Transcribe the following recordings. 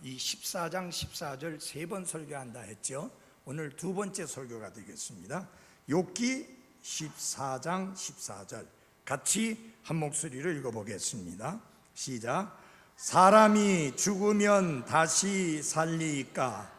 이 14장 14절 3번 설교한다 했죠. 오늘 두 번째 설교가 되겠습니다. 욥기 14장 14절 같이 한 목소리로 읽어보겠습니다. 시작. 사람이 죽으면 다시 살리이까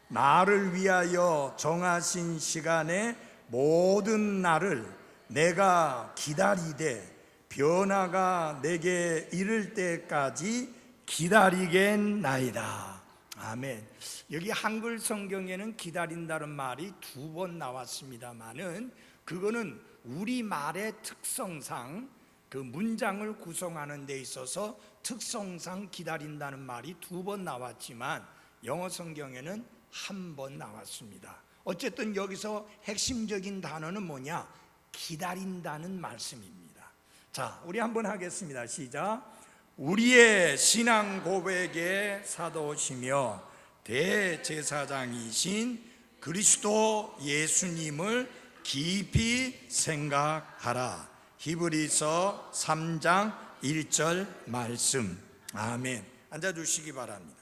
나를 위하여 정하신 시간에 모든 날을 내가 기다리되 변화가 내게 이를 때까지 기다리겠나이다. 아멘. 여기 한글 성경에는 기다린다는 말이 2번 나왔습니다만은 그거는 우리말의 특성상 그 문장을 구성하는 데 있어서 특성상 기다린다는 말이 2번 나왔지만 영어 성경에는 1번 나왔습니다. 어쨌든 여기서 핵심적인 단어는 뭐냐? 기다린다는 말씀입니다. 자, 우리 한번 하겠습니다. 시작. 우리의 신앙 고백의 사도시며 대제사장이신 그리스도 예수님을 깊이 생각하라. 히브리서 3장 1절 말씀. 아멘. 앉아주시기 바랍니다.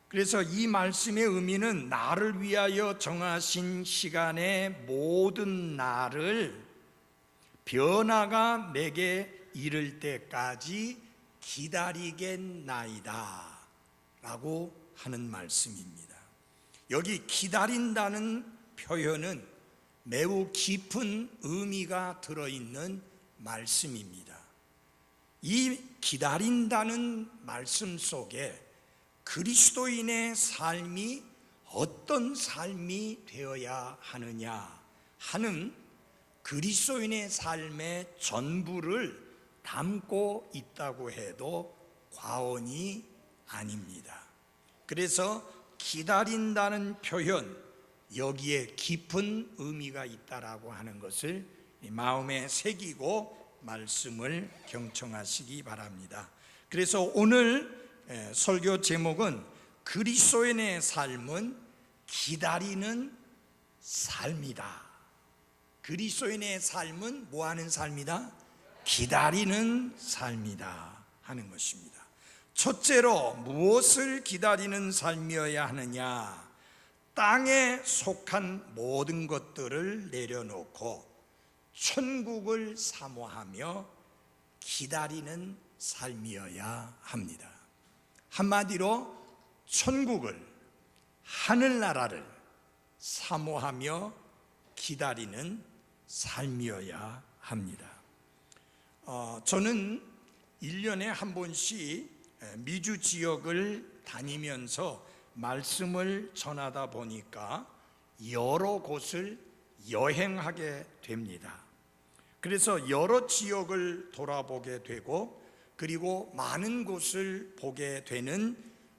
그래서 이 말씀의 의미는 나를 위하여 정하신 시간의 모든 날을 변화가 내게 이를 때까지 기다리겠나이다 라고 하는 말씀입니다. 여기 기다린다는 표현은 매우 깊은 의미가 들어있는 말씀입니다. 이 기다린다는 말씀 속에 그리스도인의 삶이 어떤 삶이 되어야 하느냐 하는 그리스도인의 삶의 전부를 담고 있다고 해도 과언이 아닙니다. 그래서 기다린다는 표현, 여기에 깊은 의미가 있다라고 하는 것을 마음에 새기고 말씀을 경청하시기 바랍니다. 그래서 오늘 설교 제목은 그리스도인의 삶은 기다리는 삶이다. 그리스도인의 삶은 뭐하는 삶이다? 기다리는 삶이다 하는 것입니다. 첫째로 무엇을 기다리는 삶이어야 하느냐? 땅에 속한 모든 것들을 내려놓고 천국을 사모하며 기다리는 삶이어야 합니다. 한마디로 천국을, 하늘나라를 사모하며 기다리는 삶이어야 합니다. 저는 1년에 한 번씩 미주 지역을 다니면서 말씀을 전하다 보니까 여러 곳을 여행하게 됩니다. 그래서 여러 지역을 돌아보게 되고 그리고 많은 곳을 보게 되는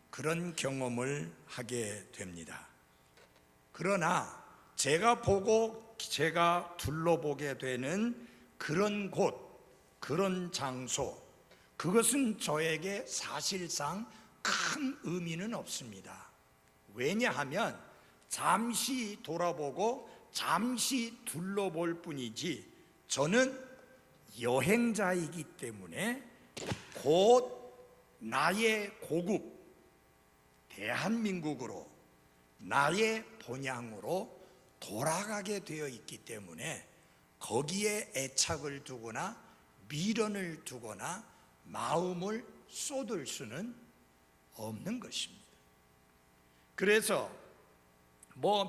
그런 경험을 하게 됩니다. 그러나 제가 둘러보게 되는 그런 곳, 그런 장소, 그것은 저에게 사실상 큰 의미는 없습니다. 왜냐하면 잠시 돌아보고 잠시 둘러볼 뿐이지 저는 여행자이기 때문에 곧 나의 고국 대한민국으로 나의 본향으로 돌아가게 되어 있기 때문에 거기에 애착을 두거나 미련을 두거나 마음을 쏟을 수는 없는 것입니다. 그래서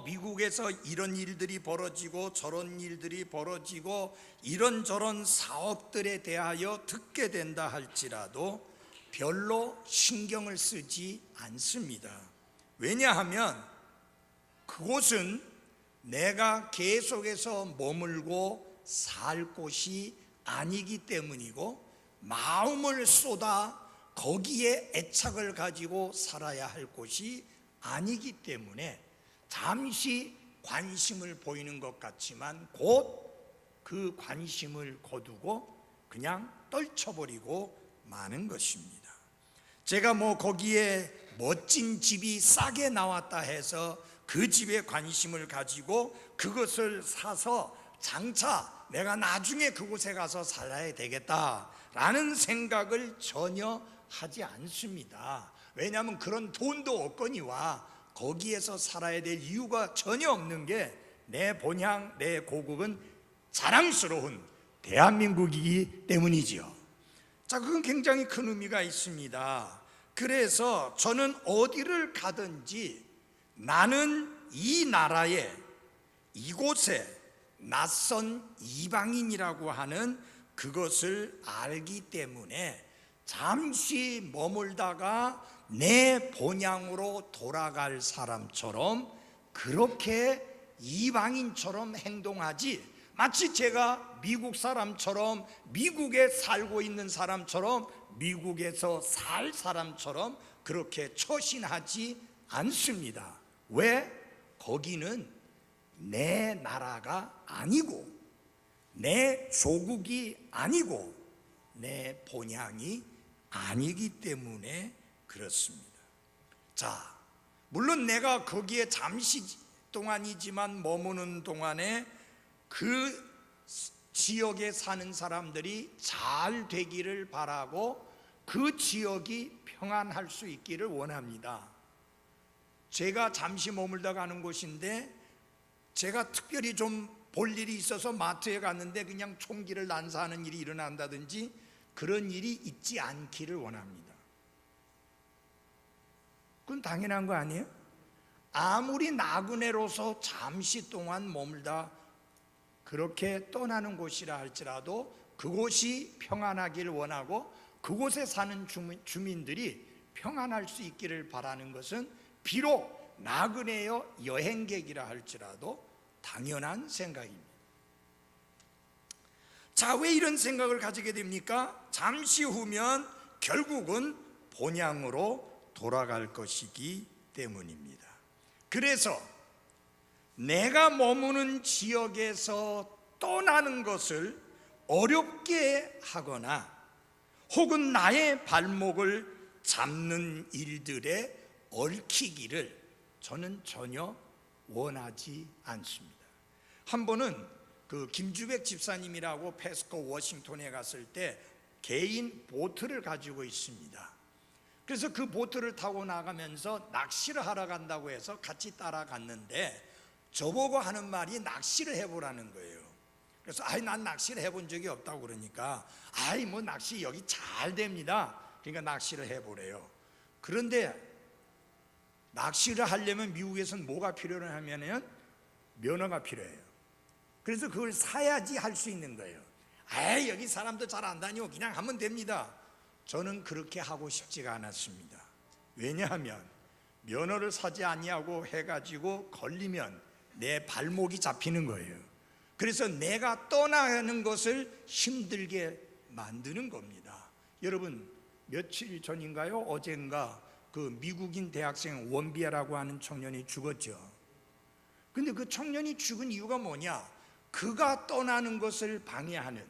미국에서 이런 일들이 벌어지고 저런 일들이 벌어지고 이런저런 사업들에 대하여 듣게 된다 할지라도 별로 신경을 쓰지 않습니다. 왜냐하면 그곳은 내가 계속해서 머물고 살 곳이 아니기 때문이고 마음을 쏟아 거기에 애착을 가지고 살아야 할 곳이 아니기 때문에 잠시 관심을 보이는 것 같지만 곧 그 관심을 거두고 그냥 떨쳐버리고 마는 것입니다. 제가 거기에 멋진 집이 싸게 나왔다 해서 그 집에 관심을 가지고 그것을 사서 장차 내가 나중에 그곳에 가서 살아야 되겠다 라는 생각을 전혀 하지 않습니다. 왜냐하면 그런 돈도 없거니와 거기에서 살아야 될 이유가 전혀 없는 게 내 본향, 내 고국은 자랑스러운 대한민국이기 때문이지요. 자, 그건 굉장히 큰 의미가 있습니다. 그래서 저는 어디를 가든지 나는 이 나라에, 이곳에 낯선 이방인이라고 하는 그것을 알기 때문에 잠시 머물다가 내 본향으로 돌아갈 사람처럼 그렇게 이방인처럼 행동하지, 마치 제가 미국 사람처럼, 미국에 살고 있는 사람처럼, 미국에서 살 사람처럼 그렇게 처신하지 않습니다. 왜? 거기는 내 나라가 아니고 내 조국이 아니고 내 본향이 아니기 때문에 그렇습니다. 자, 물론 내가 거기에 잠시 동안이지만 머무는 동안에 그 지역에 사는 사람들이 잘 되기를 바라고 그 지역이 평안할 수 있기를 원합니다. 제가 잠시 머물다 가는 곳인데 제가 특별히 좀 볼 일이 있어서 마트에 갔는데 그냥 총기를 난사하는 일이 일어난다든지 그런 일이 있지 않기를 원합니다. 그건 당연한 거 아니에요? 아무리 나그네로서 잠시 동안 머물다 그렇게 떠나는 곳이라 할지라도 그곳이 평안하기를 원하고 그곳에 사는 주민들이 평안할 수 있기를 바라는 것은 비록 나그네여 여행객이라 할지라도 당연한 생각입니다. 자, 왜 이런 생각을 가지게 됩니까? 잠시 후면 결국은 본향으로 돌아갈 것이기 때문입니다. 그래서 내가 머무는 지역에서 떠나는 것을 어렵게 하거나 혹은 나의 발목을 잡는 일들에 얽히기를 저는 전혀 원하지 않습니다. 한 번은 그 김주백 집사님이라고 페스코 워싱턴에 갔을 때 개인 보트를 가지고 있습니다. 그래서 그 보트를 타고 나가면서 낚시를 하러 간다고 해서 같이 따라갔는데 저보고 하는 말이 낚시를 해보라는 거예요. 그래서 난 낚시를 해본 적이 없다고 그러니까 뭐 낚시 여기 잘 됩니다. 그러니까 낚시를 해보래요. 그런데 낚시를 하려면 미국에서는 뭐가 필요하냐면 면허가 필요해요. 그래서 그걸 사야지 할 수 있는 거예요. 여기 사람도 잘 안 다니고 그냥 하면 됩니다. 저는 그렇게 하고 싶지가 않았습니다. 왜냐하면 면허를 사지 아니하고 해가지고 걸리면 내 발목이 잡히는 거예요. 그래서 내가 떠나는 것을 힘들게 만드는 겁니다. 여러분, 며칠 전인가요? 어젠가 그 미국인 대학생 원비아라고 하는 청년이 죽었죠. 근데 그 청년이 죽은 이유가 뭐냐? 그가 떠나는 것을 방해하는,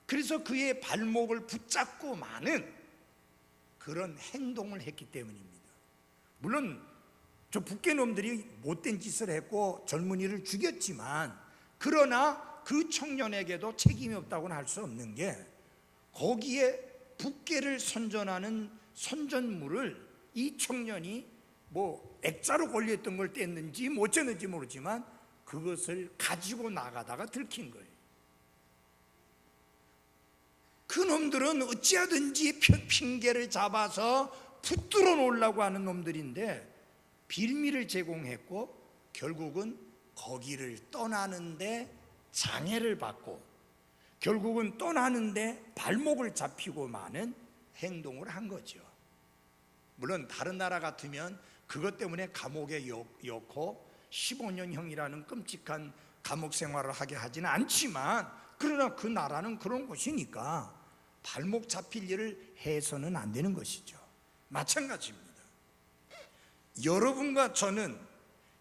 그래서 그의 발목을 붙잡고 마는 그런 행동을 했기 때문입니다. 물론 저 북괴 놈들이 못된 짓을 했고 젊은이를 죽였지만, 그러나 그 청년에게도 책임이 없다고는 할 수 없는 게 거기에 북괴를 선전하는 선전물을 이 청년이 뭐 액자로 걸려있던 걸 뗐는지 못 뗐는지 모르지만 그것을 가지고 나가다가 들킨 거예요. 그놈들은 어찌하든지 핑계를 잡아서 붙들어 놓으려고 하는 놈들인데 빌미를 제공했고 결국은 거기를 떠나는데 장애를 받고 결국은 떠나는데 발목을 잡히고 마는 행동을 한 거죠. 물론 다른 나라 같으면 그것 때문에 감옥에 넣고 15년형이라는 끔찍한 감옥 생활을 하게 하지는 않지만, 그러나 그 나라는 그런 곳이니까 발목 잡힐 일을 해서는 안 되는 것이죠. 마찬가지입니다. 여러분과 저는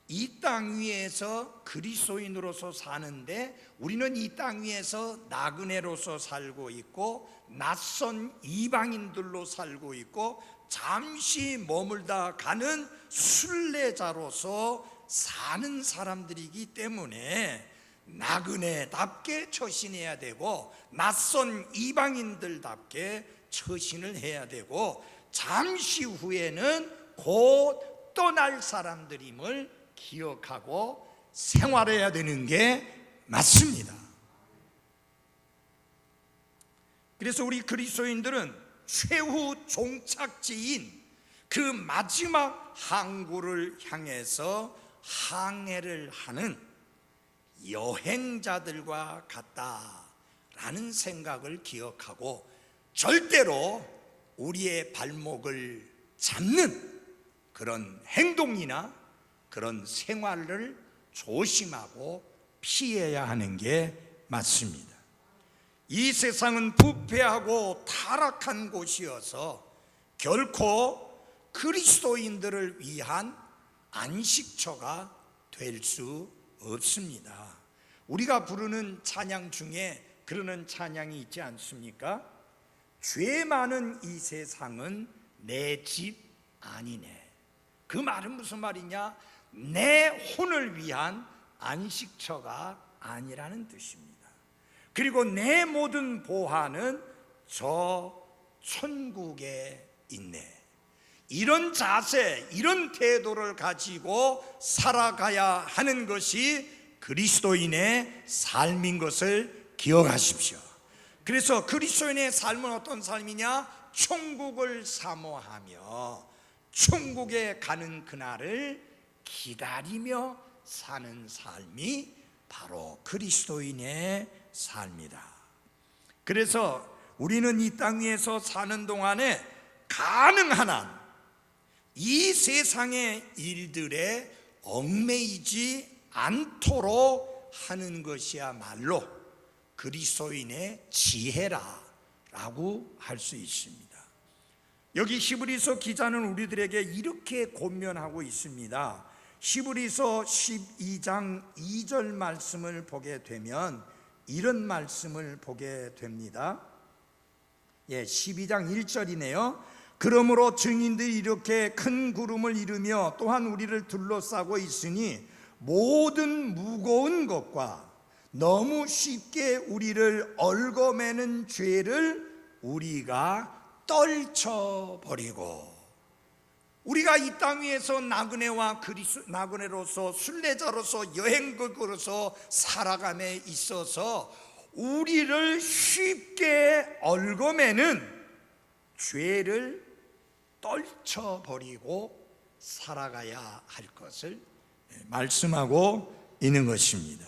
이 땅 위에서 그리스도인으로서 사는데 우리는 이 땅 위에서 나그네로서 살고 있고 낯선 이방인들로 살고 있고 잠시 머물다 가는 순례자로서 사는 사람들이기 때문에 나그네답게 처신해야 되고 낯선 이방인들답게 처신을 해야 되고 잠시 후에는 곧 떠날 사람들임을 기억하고 생활해야 되는 게 맞습니다. 그래서 우리 그리스도인들은 최후 종착지인 그 마지막 항구를 향해서 항해를 하는 여행자들과 같다라는 생각을 기억하고 절대로 우리의 발목을 잡는 그런 행동이나 그런 생활을 조심하고 피해야 하는 게 맞습니다. 이 세상은 부패하고 타락한 곳이어서 결코 그리스도인들을 위한 안식처가 될 수 없습니다. 우리가 부르는 찬양 중에 그러는 찬양이 있지 않습니까? 죄 많은 이 세상은 내 집 아니네. 그 말은 무슨 말이냐? 내 혼을 위한 안식처가 아니라는 뜻입니다. 그리고 내 모든 보화는 저 천국에 있네. 이런 자세, 이런 태도를 가지고 살아가야 하는 것이 그리스도인의 삶인 것을 기억하십시오. 그래서 그리스도인의 삶은 어떤 삶이냐? 천국을 사모하며 천국에 가는 그날을 기다리며 사는 삶이 바로 그리스도인의 삶이다. 그래서 우리는 이 땅 위에서 사는 동안에 가능한 한 이 세상의 일들에 얽매이지 않도록 하는 것이야말로 그리스도인의 지혜라고 할 수 있습니다. 여기 히브리서 기자는 우리들에게 이렇게 권면하고 있습니다. 히브리서 12장 2절 말씀을 보게 되면 이런 말씀을 보게 됩니다. 12장 1절이네요. 그러므로 증인들이 이렇게 큰 구름을 이루며 또한 우리를 둘러싸고 있으니 모든 무거운 것과 너무 쉽게 우리를 얽어매는 죄를 우리가 떨쳐버리고, 우리가 이 땅 위에서 나그네로서 순례자로서 여행객으로서 살아감에 있어서 우리를 쉽게 얽어매는 죄를 떨쳐버리고 살아가야 할 것을 말씀하고 있는 것입니다.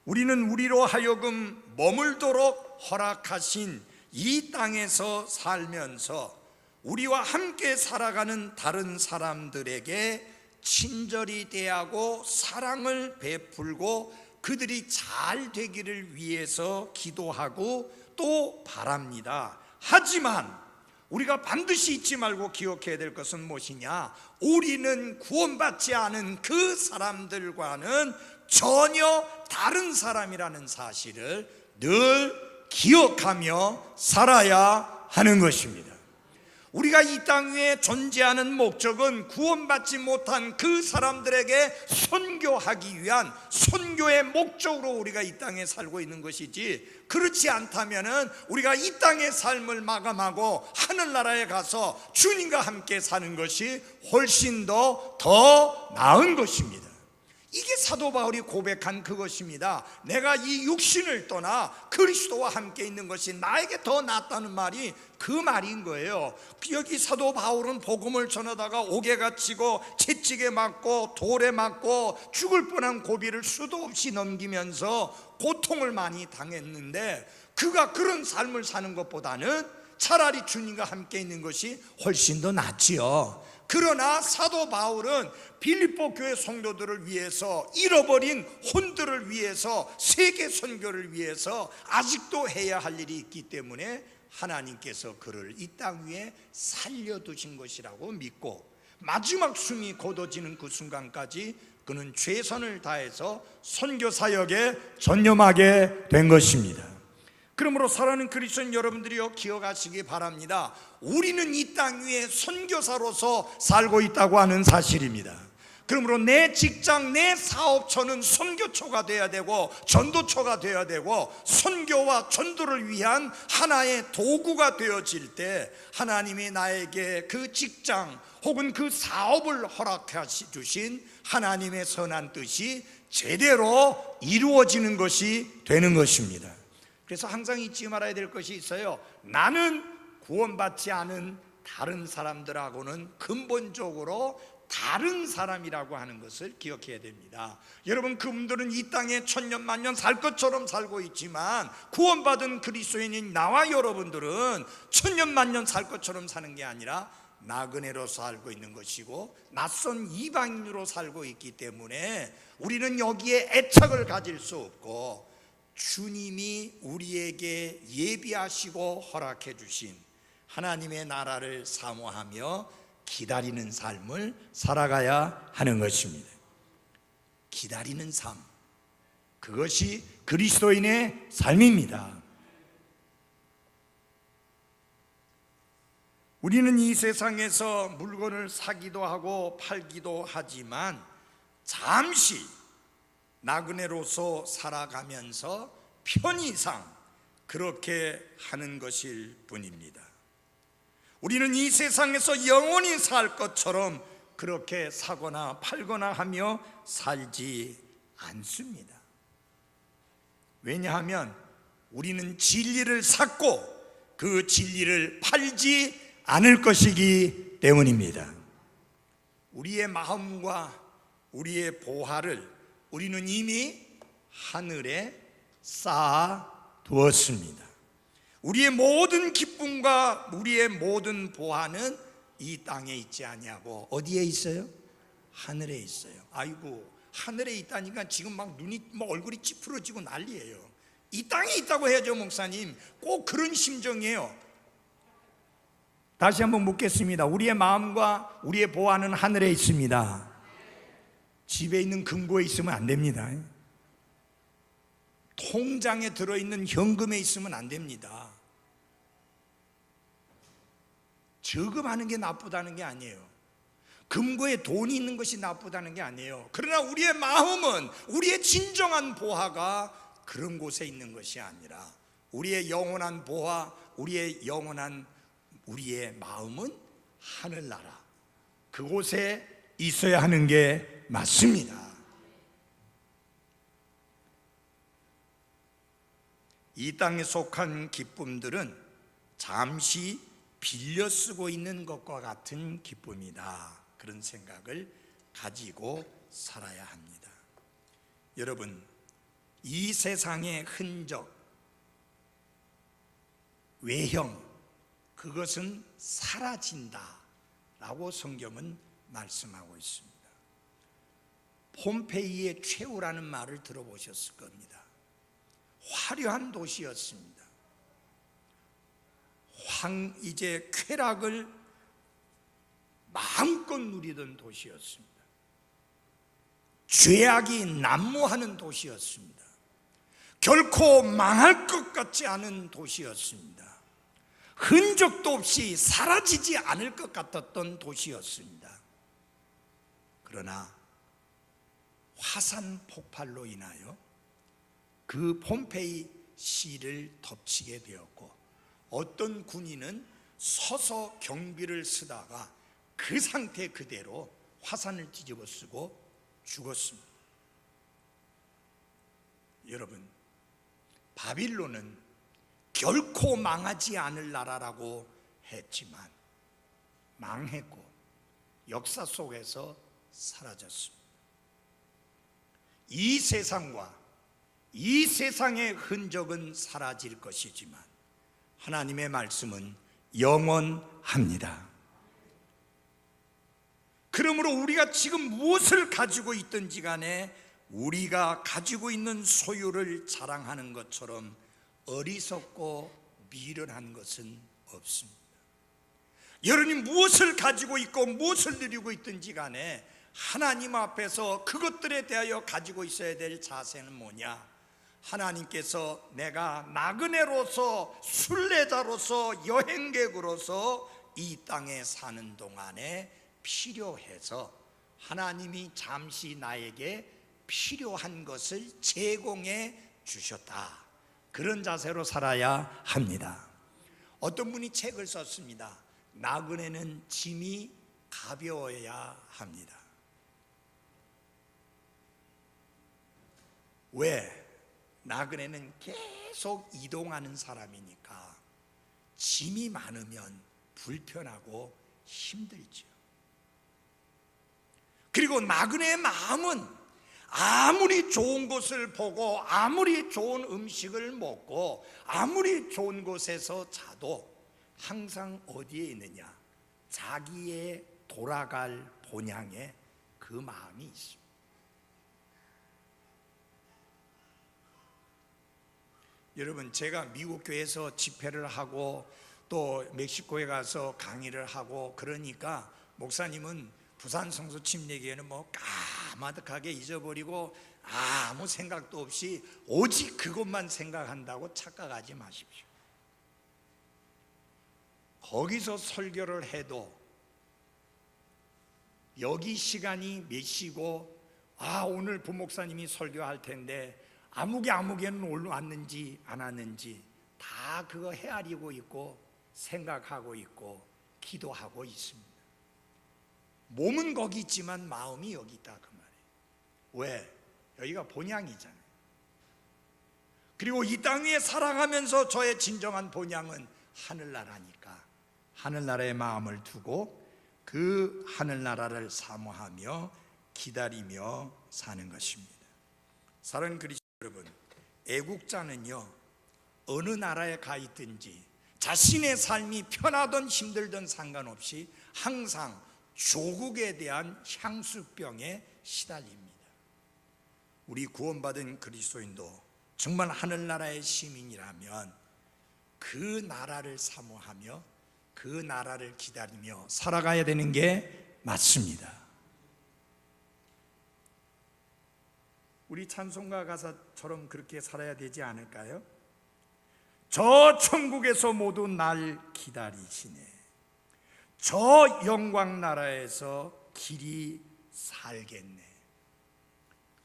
우리는 우리로 하여금 머물도록 허락하신 이 땅에서 살면서 우리와 함께 살아가는 다른 사람들에게 친절히 대하고 사랑을 베풀고 그들이 잘 되기를 위해서 기도하고 또 바랍니다. 하지만 우리가 반드시 잊지 말고 기억해야 될 것은 무엇이냐? 우리는 구원받지 않은 그 사람들과는 전혀 다른 사람이라는 사실을 늘 기억하며 살아야 하는 것입니다. 우리가 이 땅 위에 존재하는 목적은 구원받지 못한 그 사람들에게 선교하기 위한 선교의 목적으로 우리가 이 땅에 살고 있는 것이지, 그렇지 않다면 우리가 이 땅의 삶을 마감하고 하늘나라에 가서 주님과 함께 사는 것이 훨씬 더 나은 것입니다. 이게 사도 바울이 고백한 그것입니다. 내가 이 육신을 떠나 그리스도와 함께 있는 것이 나에게 더 낫다는 말이 그 말인 거예요. 여기 사도 바울은 복음을 전하다가 옥에 갇히고 채찍에 맞고 돌에 맞고 죽을 뻔한 고비를 수도 없이 넘기면서 고통을 많이 당했는데, 그가 그런 삶을 사는 것보다는 차라리 주님과 함께 있는 것이 훨씬 더 낫지요. 그러나 사도 바울은 빌립보 교회 성도들을 위해서, 잃어버린 혼들을 위해서, 세계 선교를 위해서 아직도 해야 할 일이 있기 때문에 하나님께서 그를 이 땅 위에 살려두신 것이라고 믿고 마지막 숨이 곧어지는 그 순간까지 그는 최선을 다해서 선교 사역에 전념하게 된 것입니다. 그러므로 사랑하는 그리스도인 여러분들이요, 기억하시기 바랍니다. 우리는 이 땅 위에 선교사로서 살고 있다고 하는 사실입니다. 그러므로 내 직장, 내 사업처는 선교처가 되어야 되고 전도처가 되어야 되고 선교와 전도를 위한 하나의 도구가 되어질 때 하나님이 나에게 그 직장 혹은 그 사업을 허락해 주신 하나님의 선한 뜻이 제대로 이루어지는 것이 되는 것입니다. 그래서 항상 잊지 말아야 될 것이 있어요. 나는 구원받지 않은 다른 사람들하고는 근본적으로 다른 사람이라고 하는 것을 기억해야 됩니다. 여러분, 그분들은 이 땅에 천년 만년 살 것처럼 살고 있지만 구원받은 그리스도인인 나와 여러분들은 천년 만년 살 것처럼 사는 게 아니라 나그네로서 살고 있는 것이고 낯선 이방인으로 살고 있기 때문에 우리는 여기에 애착을 가질 수 없고 주님이 우리에게 예비하시고 허락해 주신 하나님의 나라를 사모하며 기다리는 삶을 살아가야 하는 것입니다. 기다리는 삶, 그것이 그리스도인의 삶입니다. 우리는 이 세상에서 물건을 사기도 하고 팔기도 하지만 잠시 나그네로서 살아가면서 편의상 그렇게 하는 것일 뿐입니다. 우리는 이 세상에서 영원히 살 것처럼 그렇게 사거나 팔거나 하며 살지 않습니다. 왜냐하면 우리는 진리를 샀고 그 진리를 팔지 않을 것이기 때문입니다. 우리의 마음과 우리의 보화를 우리는 이미 하늘에 쌓아 두었습니다. 우리의 모든 기쁨과 우리의 모든 보화는 이 땅에 있지 아니하고 어디에 있어요? 하늘에 있어요. 아이고, 하늘에 있다니까 지금 막 눈이 얼굴이 찌푸러지고 난리예요. 이 땅에 있다고 해야죠, 목사님. 꼭 그런 심정이에요. 다시 한번 묻겠습니다. 우리의 마음과 우리의 보화는 하늘에 있습니다. 집에 있는 금고에 있으면 안 됩니다. 통장에 들어있는 현금에 있으면 안 됩니다. 저금하는 게 나쁘다는 게 아니에요. 금고에 돈이 있는 것이 나쁘다는 게 아니에요. 그러나 우리의 마음은, 우리의 진정한 보화가 그런 곳에 있는 것이 아니라 우리의 영원한 보화, 우리의 마음은 하늘나라, 그곳에 있어야 하는 게 맞습니다. 이 땅에 속한 기쁨들은 잠시 빌려 쓰고 있는 것과 같은 기쁨이다, 그런 생각을 가지고 살아야 합니다. 여러분, 이 세상의 흔적, 외형, 그것은 사라진다 라고 성경은 말씀하고 있습니다. 폼페이의 최후라는 말을 들어보셨을 겁니다. 화려한 도시였습니다. 이제 쾌락을 마음껏 누리던 도시였습니다. 죄악이 난무하는 도시였습니다. 결코 망할 것 같지 않은 도시였습니다. 흔적도 없이 사라지지 않을 것 같았던 도시였습니다. 그러나 화산 폭발로 인하여 그 폼페이 시를 덮치게 되었고, 어떤 군인은 서서 경비를 쓰다가 그 상태 그대로 화산을 뒤집어 쓰고 죽었습니다. 여러분, 바빌론은 결코 망하지 않을 나라라고 했지만 망했고 역사 속에서 사라졌습니다. 이 세상과 이 세상의 흔적은 사라질 것이지만 하나님의 말씀은 영원합니다. 그러므로 우리가 지금 무엇을 가지고 있든지 간에 우리가 가지고 있는 소유를 자랑하는 것처럼 어리석고 미련한 것은 없습니다. 여러분이 무엇을 가지고 있고 무엇을 누리고 있든지 간에 하나님 앞에서 그것들에 대하여 가지고 있어야 될 자세는 뭐냐? 하나님께서 내가 나그네로서, 순례자로서, 여행객으로서 이 땅에 사는 동안에 필요해서 하나님이 잠시 나에게 필요한 것을 제공해 주셨다. 그런 자세로 살아야 합니다. 어떤 분이 책을 썼습니다. 나그네는 짐이 가벼워야 합니다. 왜? 나그네는 계속 이동하는 사람이니까 짐이 많으면 불편하고 힘들죠. 그리고 나그네의 마음은 아무리 좋은 곳을 보고 아무리 좋은 음식을 먹고 아무리 좋은 곳에서 자도 항상 어디에 있느냐? 자기의 돌아갈 본향에 그 마음이 있습니다. 여러분, 제가 미국 교회에서 집회를 하고 또 멕시코에 가서 강의를 하고 그러니까 목사님은 부산 성서 침례교회는 뭐 까마득하게 잊어버리고 아무 생각도 없이 오직 그것만 생각한다고 착각하지 마십시오. 거기서 설교를 해도 여기 시간이 몇 시고 오늘 부목사님이 설교할 텐데 아무개는 오늘 왔는지 안 왔는지 다 그거 헤아리고 있고 생각하고 있고 기도하고 있습니다. 몸은 거기 있지만 마음이 여기 있다 그 말이에요. 왜? 여기가 본향이잖아요. 그리고 이 땅 위에 살아가면서 저의 진정한 본향은 하늘나라니까 하늘나라의 마음을 두고 그 하늘나라를 사모하며 기다리며 사는 것입니다. 사랑하는 그리스도 여러분, 애국자는요 어느 나라에 가 있든지 자신의 삶이 편하든 힘들든 상관없이 항상 조국에 대한 향수병에 시달립니다. 우리 구원받은 그리스도인도 정말 하늘나라의 시민이라면 그 나라를 사모하며 그 나라를 기다리며 살아가야 되는 게 맞습니다. 우리 찬송가 가사처럼 그렇게 살아야 되지 않을까요? 저 천국에서 모두 날 기다리시네. 저 영광 나라에서 길이 살겠네.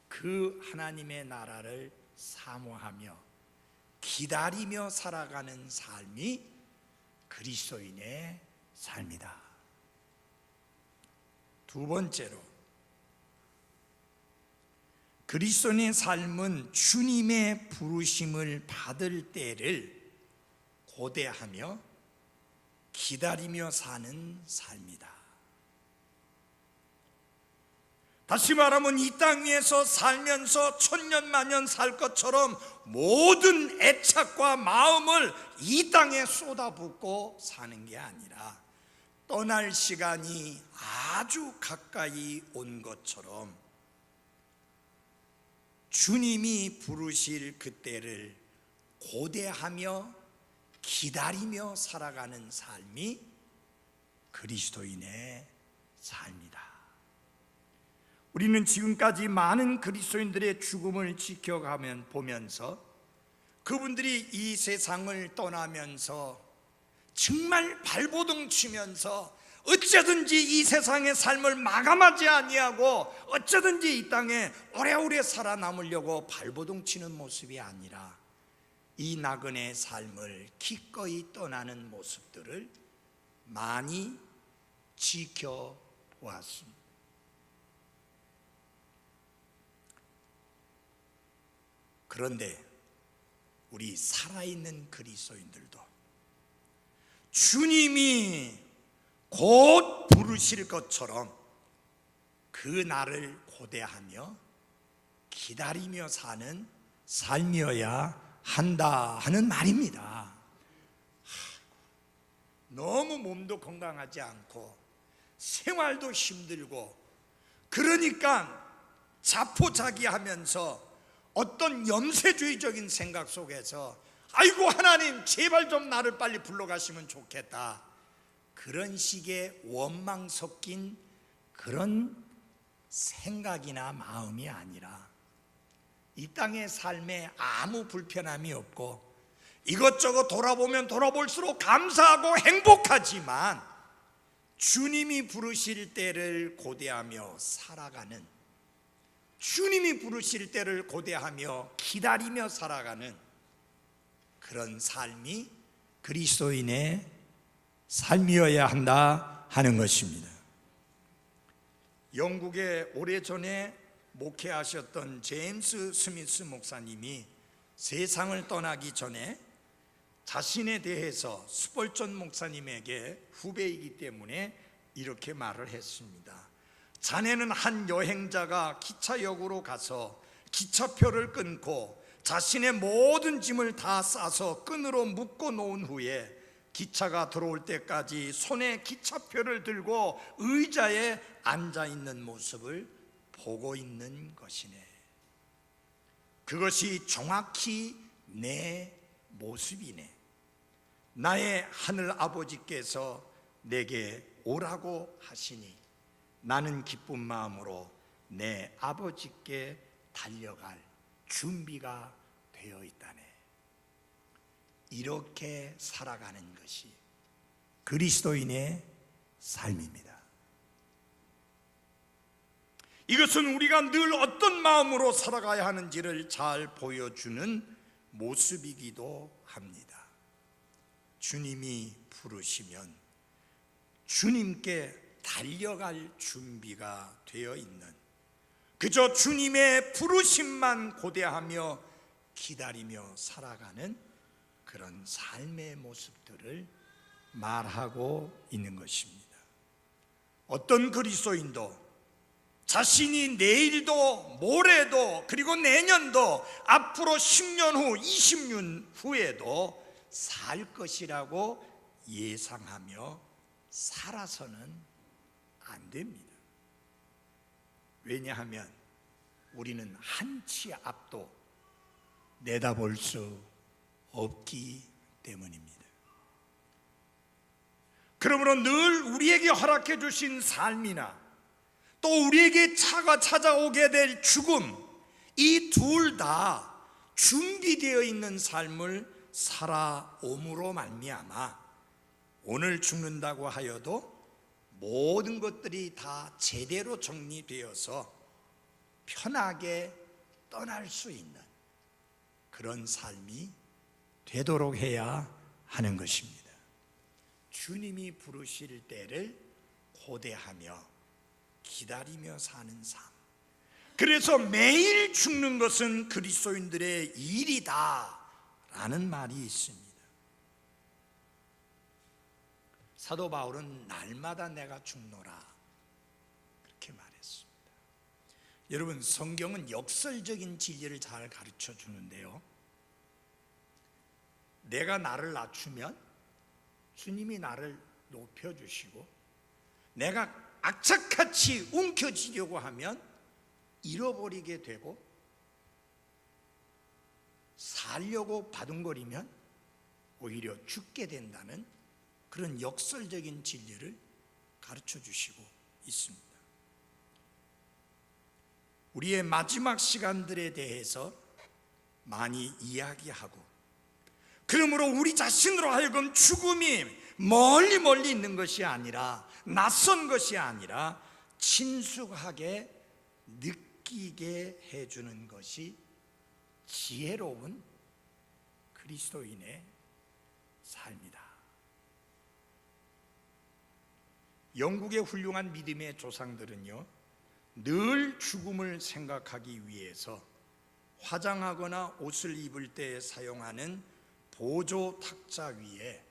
그 하나님의 나라를 사모하며 기다리며 살아가는 삶이 그리스도인의 삶이다. 두 번째로, 그리스도인의 삶은 주님의 부르심을 받을 때를 고대하며 기다리며 사는 삶이다. 다시 말하면 이 땅 위에서 살면서 천년만년 살 것처럼 모든 애착과 마음을 이 땅에 쏟아붓고 사는 게 아니라 떠날 시간이 아주 가까이 온 것처럼 주님이 부르실 그때를 고대하며 기다리며 살아가는 삶이 그리스도인의 삶이다. 우리는 지금까지 많은 그리스도인들의 죽음을 지켜가면 보면서 그분들이 이 세상을 떠나면서 정말 발버둥 치면서 어쩌든지 이 세상의 삶을 마감하지 아니하고 어쩌든지 이 땅에 오래오래 살아남으려고 발버둥 치는 모습이 아니라 이 나그네의 삶을 기꺼이 떠나는 모습들을 많이 지켜보았습니다. 그런데 우리 살아있는 그리스도인들도 주님이 곧 부르실 것처럼 그 날을 고대하며 기다리며 사는 삶이어야 한다 하는 말입니다. 너무 몸도 건강하지 않고 생활도 힘들고 그러니까 자포자기하면서 어떤 염세주의적인 생각 속에서 아이고 하나님 제발 좀 나를 빨리 불러가시면 좋겠다, 그런 식의 원망 섞인 그런 생각이나 마음이 아니라 이 땅의 삶에 아무 불편함이 없고 이것저것 돌아보면 돌아볼수록 감사하고 행복하지만 주님이 부르실 때를 고대하며 살아가는, 주님이 부르실 때를 고대하며 기다리며 살아가는 그런 삶이 그리스도인의 삶이어야 한다 하는 것입니다. 영국에 오래전에 목회하셨던 제임스 스미스 목사님이 세상을 떠나기 전에 자신에 대해서 스펄전 목사님에게 후배이기 때문에 이렇게 말을 했습니다. 자네는 한 여행자가 기차역으로 가서 기차표를 끊고 자신의 모든 짐을 다 싸서 끈으로 묶어 놓은 후에 기차가 들어올 때까지 손에 기차표를 들고 의자에 앉아 있는 모습을 보고 있는 것이네. 그것이 정확히 내 모습이네. 나의 하늘 아버지께서 내게 오라고 하시니 나는 기쁜 마음으로 내 아버지께 달려갈 준비가 되어 있다네. 이렇게 살아가는 것이 그리스도인의 삶입니다. 이것은 우리가 늘 어떤 마음으로 살아가야 하는지를 잘 보여주는 모습이기도 합니다. 주님이 부르시면 주님께 달려갈 준비가 되어 있는, 그저 주님의 부르심만 고대하며 기다리며 살아가는 그런 삶의 모습들을 말하고 있는 것입니다. 어떤 그리스도인도 자신이 내일도 모레도 그리고 내년도 앞으로 10년 후 20년 후에도 살 것이라고 예상하며 살아서는 안 됩니다. 왜냐하면 우리는 한치 앞도 내다볼 수 없기 때문입니다. 그러므로 늘 우리에게 허락해 주신 삶이나 또 우리에게 찾아오게 될 죽음, 이 둘 다 준비되어 있는 삶을 살아옴으로 말미암아 오늘 죽는다고 하여도 모든 것들이 다 제대로 정리되어서 편하게 떠날 수 있는 그런 삶이 되도록 해야 하는 것입니다. 주님이 부르실 때를 고대하며 기다리며 사는 삶. 그래서 매일 죽는 것은 그리스도인들의 일이다 라는 말이 있습니다. 사도 바울은 날마다 내가 죽노라 그렇게 말했습니다. 여러분, 성경은 역설적인 진리를 잘 가르쳐 주는데요, 내가 나를 낮추면 주님이 나를 높여주시고, 내가 악착같이 움켜쥐려고 하면 잃어버리게 되고, 살려고 바둥거리면 오히려 죽게 된다는 그런 역설적인 진리를 가르쳐 주시고 있습니다. 우리의 마지막 시간들에 대해서 많이 이야기하고, 그러므로 우리 자신으로 하여금 죽음이 멀리 있는 것이 아니라, 낯선 것이 아니라 친숙하게 느끼게 해주는 것이 지혜로운 그리스도인의 삶이다. 영국의 훌륭한 믿음의 조상들은요, 늘 죽음을 생각하기 위해서 화장하거나 옷을 입을 때 사용하는 보조 탁자 위에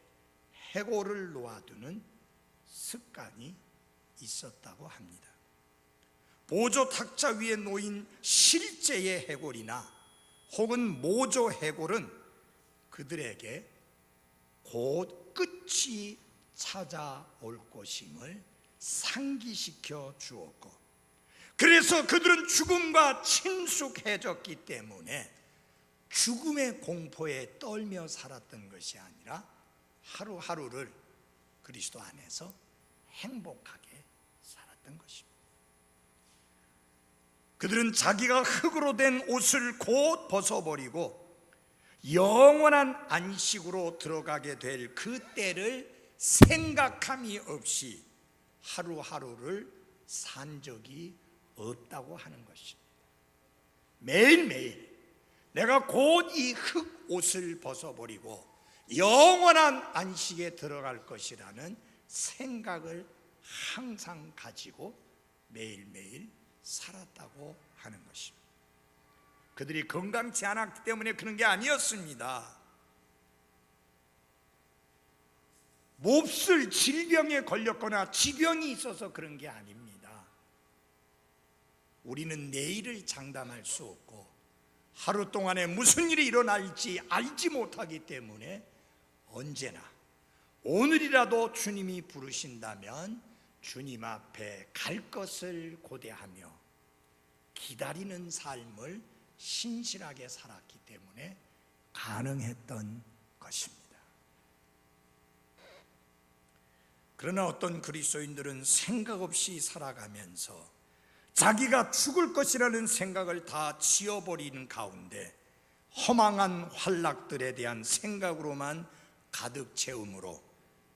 해골을 놓아두는 습관이 있었다고 합니다. 보조 탁자 위에 놓인 실제의 해골이나 혹은 모조 해골은 그들에게 곧 끝이 찾아올 것임을 상기시켜 주었고, 그래서 그들은 죽음과 친숙해졌기 때문에 죽음의 공포에 떨며 살았던 것이 아니라 하루하루를 그리스도 안에서 행복하게 살았던 것입니다. 그들은 자기가 흙으로 된 옷을 곧 벗어버리고 영원한 안식으로 들어가게 될 그 때를 생각함이 없이 하루하루를 산 적이 없다고 하는 것입니다. 매일매일 내가 곧 이 흙 옷을 벗어버리고 영원한 안식에 들어갈 것이라는 생각을 항상 가지고 매일매일 살았다고 하는 것입니다. 그들이 건강치 않았기 때문에 그런 게 아니었습니다. 몹쓸 질병에 걸렸거나 지병이 있어서 그런 게 아닙니다. 우리는 내일을 장담할 수 없고 하루 동안에 무슨 일이 일어날지 알지 못하기 때문에 언제나 오늘이라도 주님이 부르신다면 주님 앞에 갈 것을 고대하며 기다리는 삶을 신실하게 살았기 때문에 가능했던 것입니다. 그러나 어떤 그리스도인들은 생각 없이 살아가면서 자기가 죽을 것이라는 생각을 다 지워버리는 가운데 허망한 환락들에 대한 생각으로만 가득 채움으로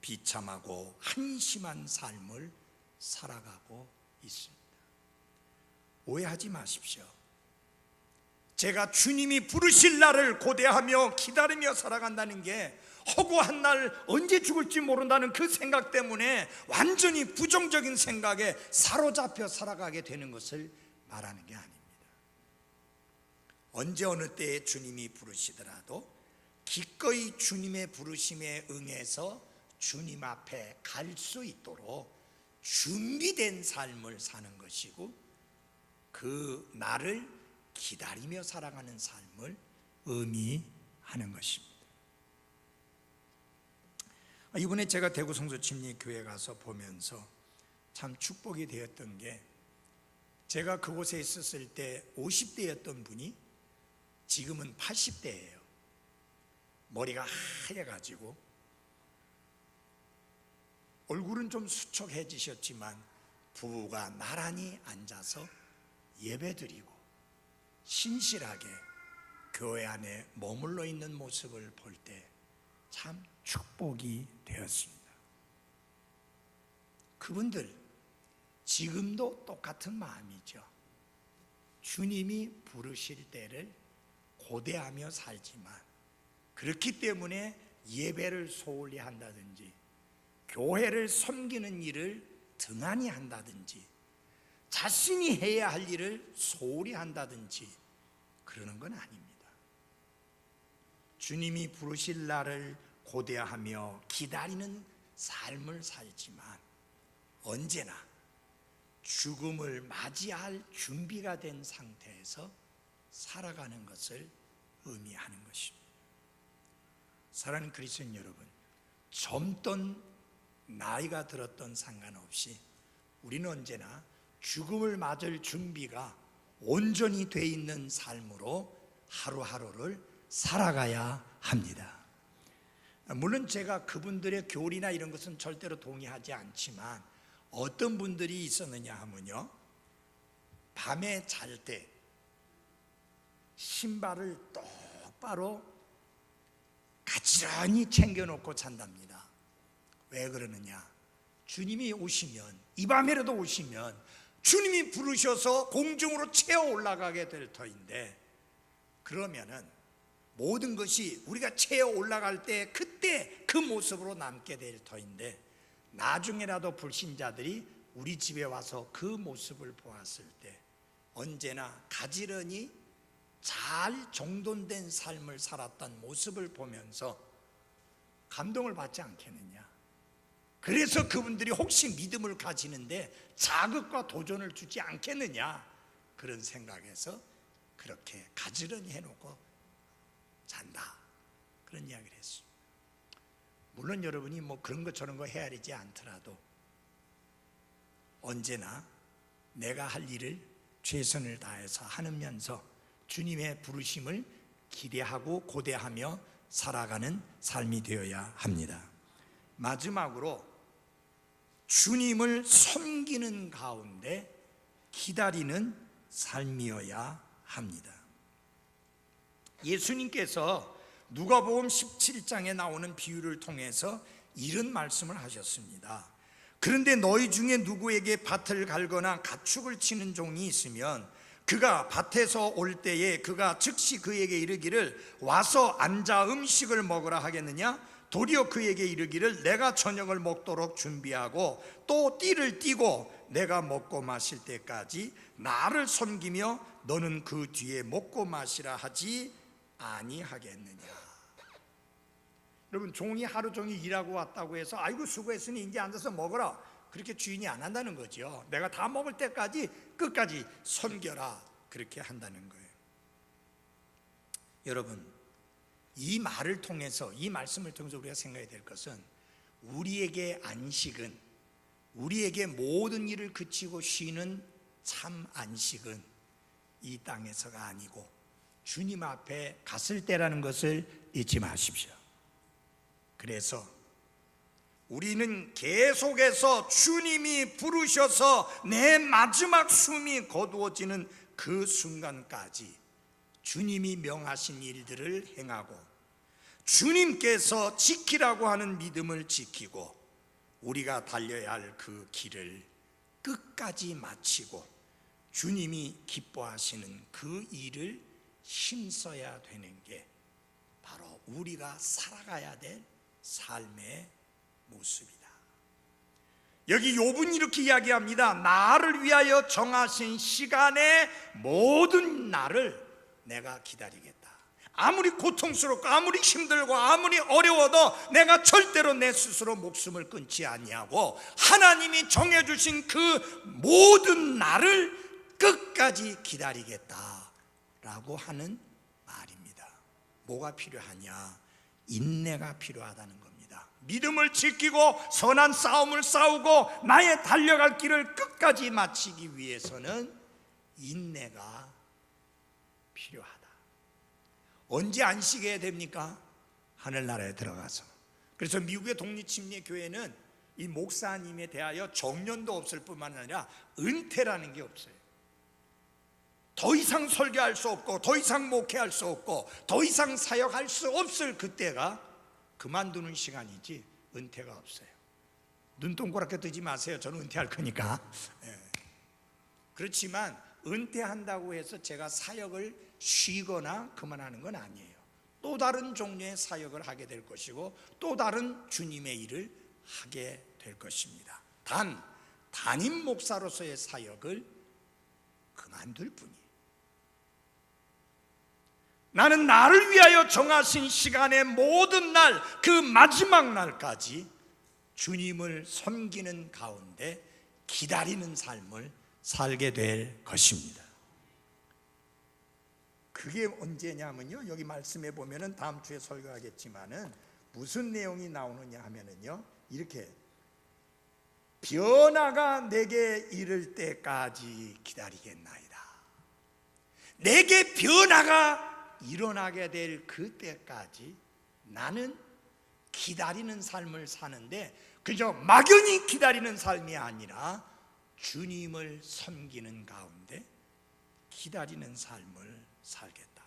비참하고 한심한 삶을 살아가고 있습니다. 오해하지 마십시오. 제가 주님이 부르실 날을 고대하며 기다리며 살아간다는 게 허구한 날 언제 죽을지 모른다는 그 생각 때문에 완전히 부정적인 생각에 사로잡혀 살아가게 되는 것을 말하는 게 아닙니다. 언제 어느 때에 주님이 부르시더라도 기꺼이 주님의 부르심에 응해서 주님 앞에 갈 수 있도록 준비된 삶을 사는 것이고 그 날을 기다리며 살아가는 삶을 의미하는 것입니다. 이번에 제가 대구 성소침례교회 가서 보면서 참 축복이 되었던 게, 제가 그곳에 있었을 때 50대였던 분이 지금은 80대예요. 머리가 하얘가지고 얼굴은 좀 수척해지셨지만 부부가 나란히 앉아서 예배드리고 신실하게 교회 안에 머물러 있는 모습을 볼 때 참 축복이 되었습니다. 그분들 지금도 똑같은 마음이죠. 주님이 부르실 때를 고대하며 살지만 그렇기 때문에 예배를 소홀히 한다든지 교회를 섬기는 일을 등한히 한다든지 자신이 해야 할 일을 소홀히 한다든지 그러는 건 아닙니다. 주님이 부르실 날을 고대하며 기다리는 삶을 살지만 언제나 죽음을 맞이할 준비가 된 상태에서 살아가는 것을 의미하는 것입니다. 사랑하는 그리스도인 여러분, 젊던 나이가 들었던 상관없이 우리는 언제나 죽음을 맞을 준비가 온전히 돼 있는 삶으로 하루하루를 살아가야 합니다. 물론 제가 그분들의 교리나 이런 것은 절대로 동의하지 않지만 어떤 분들이 있었느냐 하면요, 밤에 잘 때 신발을 똑바로 가지런히 챙겨놓고 잔답니다. 왜 그러느냐? 주님이 오시면, 이 밤에라도 오시면 주님이 부르셔서 공중으로 채어 올라가게 될 터인데, 그러면은 모든 것이 우리가 채어 올라갈 때 그때 그 모습으로 남게 될 터인데, 나중에라도 불신자들이 우리 집에 와서 그 모습을 보았을 때 언제나 가지런히 잘 정돈된 삶을 살았던 모습을 보면서 감동을 받지 않겠느냐? 그래서 그분들이 혹시 믿음을 가지는데 자극과 도전을 주지 않겠느냐? 그런 생각에서 그렇게 가지런히 해놓고 잔다, 그런 이야기를 했습니다. 물론 여러분이 뭐 그런 것 저런 거 헤아리지 않더라도 언제나 내가 할 일을 최선을 다해서 하면서 주님의 부르심을 기대하고 고대하며 살아가는 삶이 되어야 합니다. 마지막으로 주님을 섬기는 가운데 기다리는 삶이어야 합니다. 예수님께서 누가복음 17장에 나오는 비유를 통해서 이런 말씀을 하셨습니다. 그런데 너희 중에 누구에게 밭을 갈거나 가축을 치는 종이 있으면 그가 밭에서 올 때에 그가 즉시 그에게 이르기를 와서 앉아 음식을 먹으라 하겠느냐? 도리어 그에게 이르기를 내가 저녁을 먹도록 준비하고 또 띠를 띠고 내가 먹고 마실 때까지 나를 섬기며 너는 그 뒤에 먹고 마시라 하지 아니하겠느냐? 여러분, 종이 하루 종일 일하고 왔다고 해서 아이고 수고했으니 이제 앉아서 먹어라, 그렇게 주인이 안 한다는 거죠. 내가 다 먹을 때까지 끝까지 섬겨라, 그렇게 한다는 거예요. 여러분, 이 말을 통해서, 이 말씀을 통해서 우리가 생각해야 될 것은 우리에게 안식은, 우리에게 모든 일을 그치고 쉬는 참 안식은 이 땅에서가 아니고 주님 앞에 갔을 때라는 것을 잊지 마십시오. 그래서 우리는 계속해서 주님이 부르셔서 내 마지막 숨이 거두어지는 그 순간까지 주님이 명하신 일들을 행하고 주님께서 지키라고 하는 믿음을 지키고 우리가 달려야 할 그 길을 끝까지 마치고 주님이 기뻐하시는 그 일을 힘써야 되는 게 바로 우리가 살아가야 될 삶의 모습이다. 여기 욥은 이렇게 이야기합니다. 나를 위하여 정하신 시간의 모든 날을 내가 기다리겠다. 아무리 고통스럽고 아무리 힘들고 아무리 어려워도 내가 절대로 내 스스로 목숨을 끊지 아니하고 하나님이 정해주신 그 모든 날을 끝까지 기다리겠다라고 하는 말입니다. 뭐가 필요하냐? 인내가 필요하다는 겁니다. 믿음을 지키고 선한 싸움을 싸우고 나의 달려갈 길을 끝까지 마치기 위해서는 인내가 필요하다. 언제 안식해야 됩니까? 하늘나라에 들어가서. 그래서 미국의 독립침례교회는 이 목사님에 대하여 정년도 없을 뿐만 아니라 은퇴라는 게 없어요. 더 이상 설교할 수 없고 더 이상 목회할 수 없고 더 이상 사역할 수 없을 그때가 그만두는 시간이지 은퇴가 없어요. 눈 동그랗게 뜨지 마세요. 저는 은퇴할 거니까. 그렇지만 은퇴한다고 해서 제가 사역을 쉬거나 그만하는 건 아니에요. 또 다른 종류의 사역을 하게 될 것이고 또 다른 주님의 일을 하게 될 것입니다. 단 담임 목사로서의 사역을 그만둘 뿐이에요. 나는 나를 위하여 정하신 시간의 모든 날, 그 마지막 날까지 주님을 섬기는 가운데 기다리는 삶을 살게 될 것입니다. 그게 언제냐면요, 여기 말씀해 보면은 다음 주에 설교하겠지만은 무슨 내용이 나오느냐 하면은요, 이렇게 변화가 내게 이를 때까지 기다리겠나이다. 내게 변화가 일어나게 될 그때까지 나는 기다리는 삶을 사는데 그저 막연히 기다리는 삶이 아니라 주님을 섬기는 가운데 기다리는 삶을 살겠다.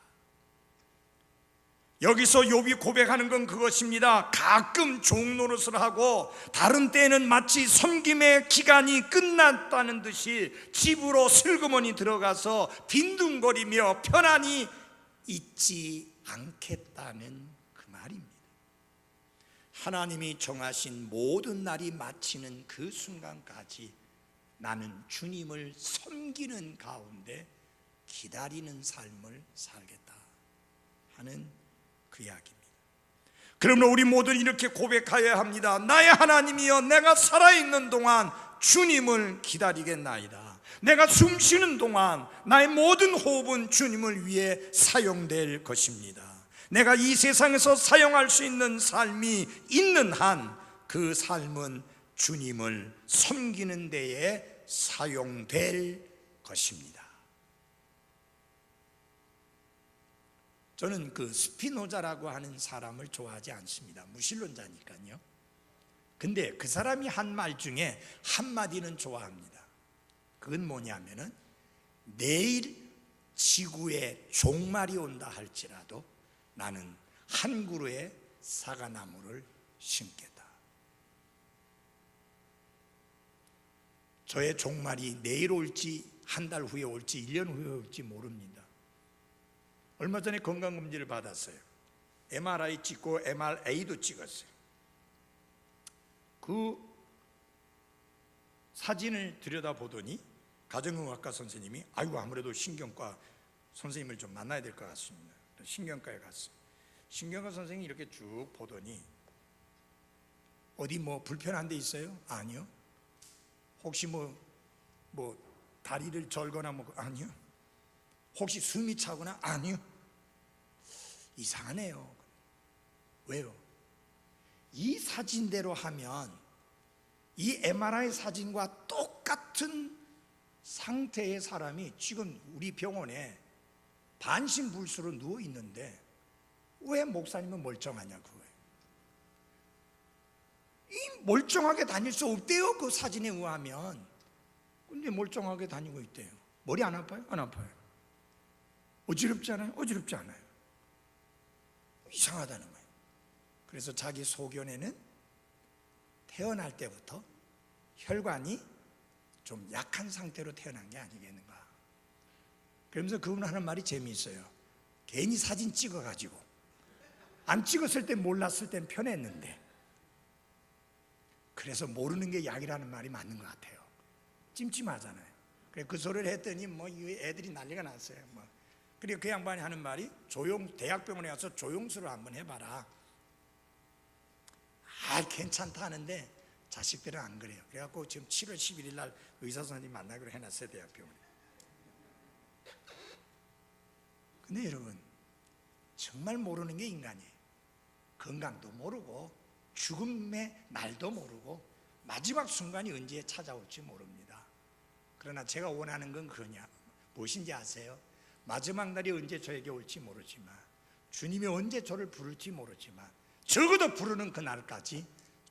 여기서 욥이 고백하는 건 그것입니다. 가끔 종노릇을 하고 다른 때에는 마치 섬김의 기간이 끝났다는 듯이 집으로 슬그머니 들어가서 빈둥거리며 편안히 있지 않겠다는 그 말입니다. 하나님이 정하신 모든 날이 마치는 그 순간까지 나는 주님을 섬기는 가운데 기다리는 삶을 살겠다 하는 그 이야기입니다. 그러므로 우리 모두 이렇게 고백하여야 합니다. 나의 하나님이여, 내가 살아있는 동안 주님을 기다리겠나이다. 내가 숨 쉬는 동안 나의 모든 호흡은 주님을 위해 사용될 것입니다. 내가 이 세상에서 사용할 수 있는 삶이 있는 한 그 삶은 주님을 섬기는 데에 사용될 것입니다. 저는 그 스피노자라고 하는 사람을 좋아하지 않습니다. 무신론자니까요. 근데 그 사람이 한 말 중에 한마디는 좋아합니다. 그건 뭐냐면은 내일 지구에 종말이 온다 할지라도 나는 한 그루의 사과나무를 심겠다. 저의 종말이 내일 올지 한 달 후에 올지 1년 후에 올지 모릅니다. 얼마 전에 건강검진을 받았어요. MRI 찍고 MRA도 찍었어요. 그 사진을 들여다보더니 가정의학과 선생님이 아이고 아무래도 신경과 선생님을 좀 만나야 될 것 같습니다. 신경과에 갔어요. 신경과 선생님이 이렇게 쭉 보더니 어디 뭐 불편한 데 있어요? 아니요. 혹시 뭐 다리를 절거나 뭐 아니요. 혹시 숨이 차거나 아니요. 이상하네요. 왜요? 이 사진대로 하면 이 MRI 사진과 똑같은 상태의 사람이 지금 우리 병원에 반신불수로 누워 있는데 왜 목사님은 멀쩡하냐 그거예요. 이 멀쩡하게 다닐 수 없대요. 그 사진에 의하면. 근데 멀쩡하게 다니고 있대요. 머리 안 아파요? 안 아파요. 어지럽지 않아요? 어지럽지 않아요. 이상하다는 거예요. 그래서 자기 소견에는 태어날 때부터 혈관이 좀 약한 상태로 태어난 게 아니겠는가. 그러면서 그분 하는 말이 재미있어요. 괜히 사진 찍어가지고 안 찍었을 때 몰랐을 땐 편했는데 그래서 모르는 게 약이라는 말이 맞는 것 같아요. 찜찜하잖아요. 그래서 그 소리를 했더니 뭐 애들이 난리가 났어요. 그리고 그 양반이 하는 말이 대학병원에 가서 조영수를 한번 해봐라. 괜찮다 하는데 자식들은 안 그래요. 그래갖고 지금 7월 11일 날 의사 선생님 만나기로 해놨어요. 대학병원에. 근데 여러분 정말 모르는 게 인간이에요. 건강도 모르고 죽음의 날도 모르고 마지막 순간이 언제 찾아올지 모릅니다. 그러나 제가 원하는 건 무엇인지 아세요? 마지막 날이 언제 저에게 올지 모르지만 주님이 언제 저를 부를지 모르지만 적어도 부르는 그 날까지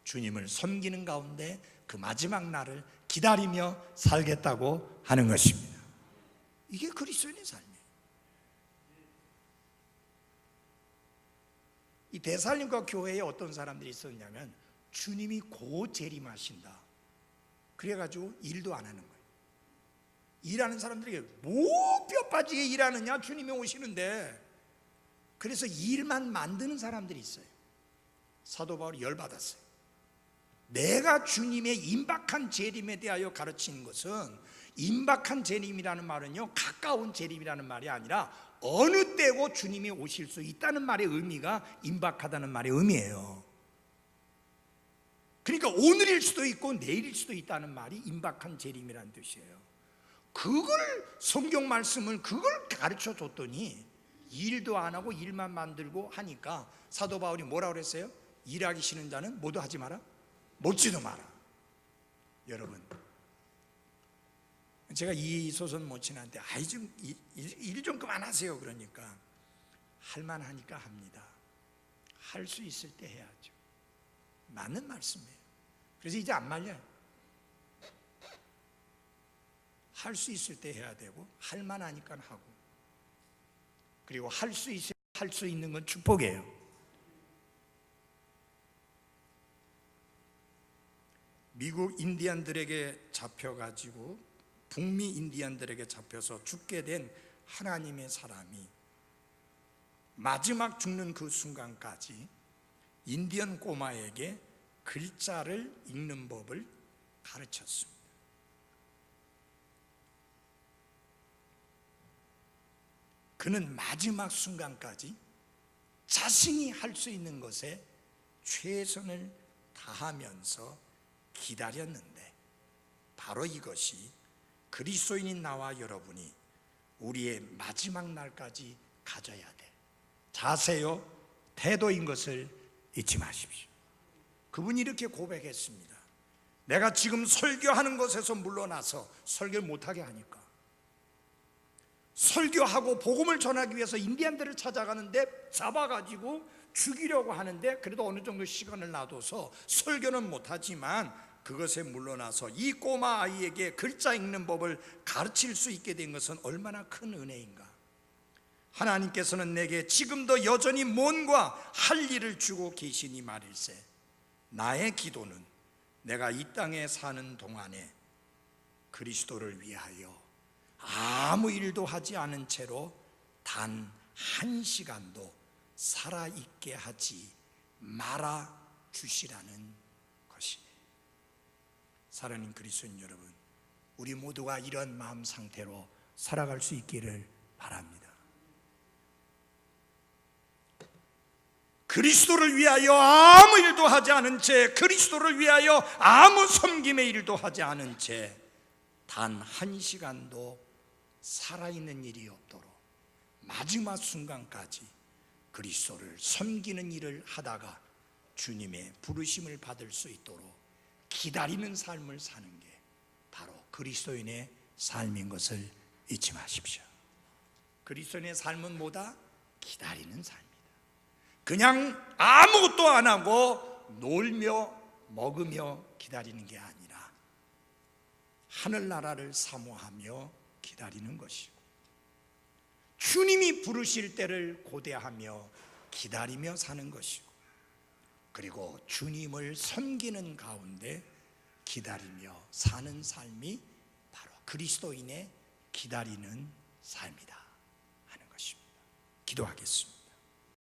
주님을 섬기는 가운데 그 마지막 날을 기다리며 살겠다고 하는 것입니다. 이게 그리스도인의 삶이에요. 이 데살림과 교회에 어떤 사람들이 있었냐면 주님이 곧 재림하신다. 그래가지고 일도 안 하는 거예요. 일하는 사람들에게 뭐 뼈 빠지게 일하느냐 주님이 오시는데. 그래서 일만 만드는 사람들이 있어요. 사도 바울이 열받았어요. 내가 주님의 임박한 재림에 대하여 가르치는 것은 임박한 재림이라는 말은요 가까운 재림이라는 말이 아니라 어느 때고 주님이 오실 수 있다는 말의 의미가 임박하다는 말의 의미예요. 그러니까 오늘일 수도 있고 내일일 수도 있다는 말이 임박한 재림이라는 뜻이에요. 그걸 성경 말씀을 그걸 가르쳐 줬더니 일도 안 하고 일만 만들고 하니까 사도 바울이 뭐라 그랬어요? 일하기 싫은 자는 모두 하지 마라, 먹지도 마라. 여러분 제가 이 소선 모친한테 일 좀 그만하세요 그러니까 할만하니까 합니다. 할 수 있을 때 해야죠. 맞는 말씀이에요. 그래서 이제 안 말려요. 할 수 있을 때 해야 되고 할만하니까 하고 그리고 할 수 있는 건 축복이에요. 미국 인디안들에게 잡혀가지고 북미 인디안들에게 잡혀서 죽게 된 하나님의 사람이 마지막 죽는 그 순간까지 인디언 꼬마에게 글자를 읽는 법을 가르쳤습니다. 그는 마지막 순간까지 자신이 할 수 있는 것에 최선을 다하면서 기다렸는데 바로 이것이 그리스도인인 나와 여러분이 우리의 마지막 날까지 가져야 될 자세요, 태도인 것을 잊지 마십시오. 그분이 이렇게 고백했습니다. 내가 지금 설교하는 것에서 물러나서 설교를 못하게 하니까 설교하고 복음을 전하기 위해서 인디안들을 찾아가는데 잡아가지고 죽이려고 하는데 그래도 어느 정도 시간을 놔둬서 설교는 못하지만 그것에 물러나서 이 꼬마 아이에게 글자 읽는 법을 가르칠 수 있게 된 것은 얼마나 큰 은혜인가. 하나님께서는 내게 지금도 여전히 뭔가 할 일을 주고 계시니 말일세 나의 기도는 내가 이 땅에 사는 동안에 그리스도를 위하여 아무 일도 하지 않은 채로 단 한 시간도 살아있게 하지 말아 주시라는 것이네. 사랑하는 그리스도인 여러분, 우리 모두가 이런 마음 상태로 살아갈 수 있기를 바랍니다. 그리스도를 위하여 아무 일도 하지 않은 채, 그리스도를 위하여 아무 섬김의 일도 하지 않은 채 단 한 시간도 살아있는 일이 없도록 마지막 순간까지 그리스도를 섬기는 일을 하다가 주님의 부르심을 받을 수 있도록 기다리는 삶을 사는 게 바로 그리스도인의 삶인 것을 잊지 마십시오. 그리스도인의 삶은 뭐다? 기다리는 삶이다. 그냥 아무것도 안 하고 놀며 먹으며 기다리는 게 아니라 하늘나라를 사모하며 기다리는 것이고, 주님이 부르실 때를 고대하며 기다리며 사는 것이고, 그리고 주님을 섬기는 가운데 기다리며 사는 삶이 바로 그리스도인의 기다리는 삶이다 하는 것입니다. 기도하겠습니다.